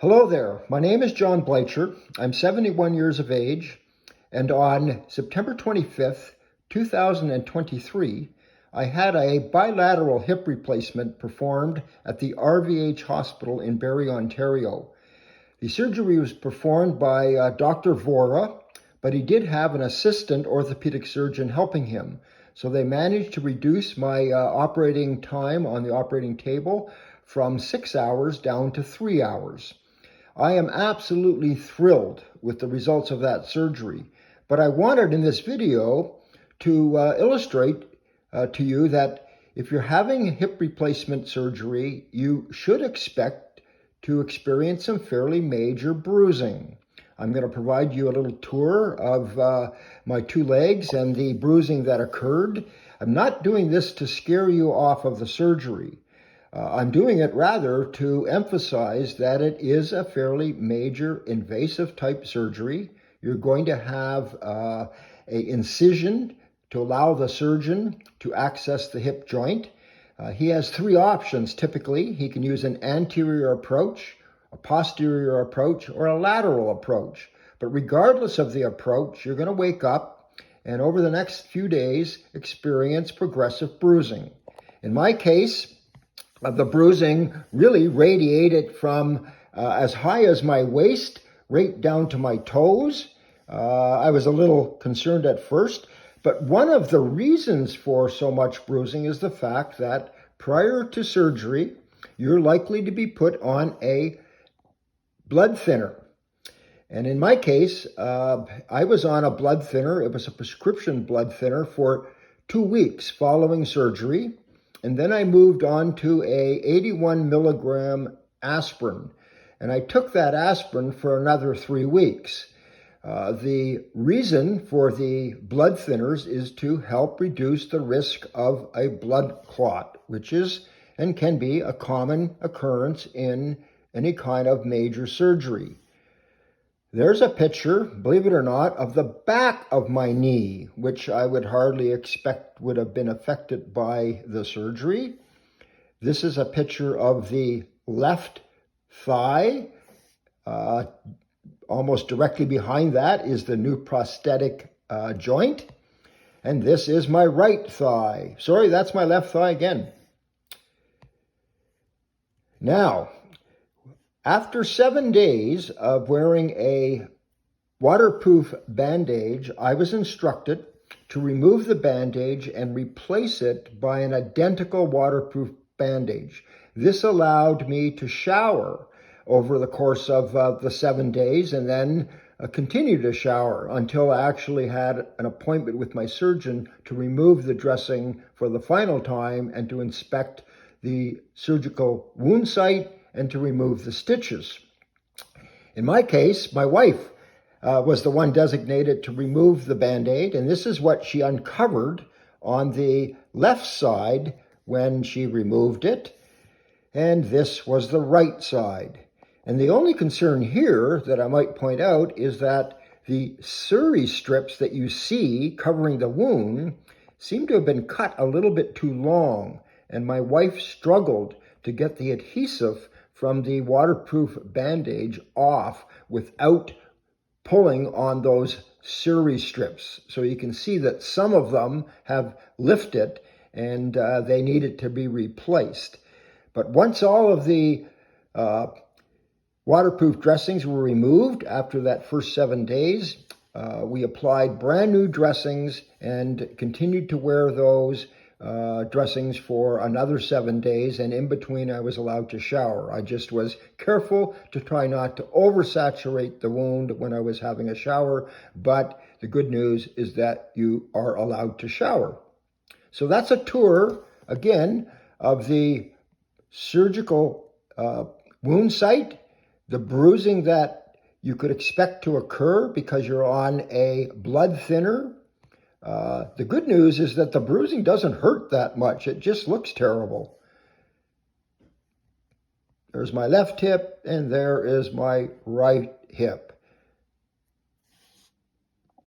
Hello there, my name is John Bleicher. I'm 71 years of age, and on September 25th, 2023, I had a bilateral hip replacement performed at the RVH Hospital in Barrie, Ontario. The surgery was performed by Dr. Vora, but he did have an assistant orthopedic surgeon helping him. So they managed to reduce my operating time on the operating table from 6 hours down to 3 hours. I am absolutely thrilled with the results of that surgery, but I wanted in this video to illustrate to you that if you're having hip replacement surgery, you should expect to experience some fairly major bruising. I'm going to provide you a little tour of my two legs and the bruising that occurred. I'm not doing this to scare you off of the surgery. I'm doing it rather to emphasize that it is a fairly major invasive type surgery. You're going to have an incision to allow the surgeon to access the hip joint. He has three options typically. He can use an anterior approach, a posterior approach, or a lateral approach. But regardless of the approach, you're going to wake up and over the next few days experience progressive bruising. In my case, the bruising really radiated from as high as my waist right down to my toes. I was a little concerned at first, but one of the reasons for so much bruising is the fact that prior to surgery, you're likely to be put on a blood thinner. And in my case, I was on a blood thinner. It was a prescription blood thinner for 2 weeks following surgery. And then I moved on to a 81 milligram aspirin. And I took that aspirin for another 3 weeks. The reason for the blood thinners is to help reduce the risk of a blood clot, which is and can be a common occurrence in any kind of major surgery. There's a picture, believe it or not, of the back of my knee, which I would hardly expect would have been affected by the surgery. This is a picture of the left thigh. Almost directly behind that is the new prosthetic joint. And this is my right thigh. Sorry, that's my left thigh again. Now, after 7 days of wearing a waterproof bandage, I was instructed to remove the bandage and replace it by an identical waterproof bandage. This allowed me to shower over the course of the 7 days and then continue to shower until I actually had an appointment with my surgeon to remove the dressing for the final time and to inspect the surgical wound site and to remove the stitches. In my case, my wife was the one designated to remove the Band-Aid, and this is what she uncovered on the left side when she removed it, and this was the right side. And the only concern here that I might point out is that the suri strips that you see covering the wound seem to have been cut a little bit too long, and my wife struggled to get the adhesive from the waterproof bandage off without pulling on those suri strips. So you can see that some of them have lifted and they needed to be replaced. But once all of the waterproof dressings were removed after that first 7 days, we applied brand new dressings and continued to wear those dressings for another 7 days, and in between I was allowed to shower. I just was careful to try not to oversaturate the wound when I was having a shower, but the good news is that you are allowed to shower. So that's a tour, again, of the surgical wound site, the bruising that you could expect to occur because you're on a blood thinner. The good news is that the bruising doesn't hurt that much. It just looks terrible. There's my left hip and there is my right hip.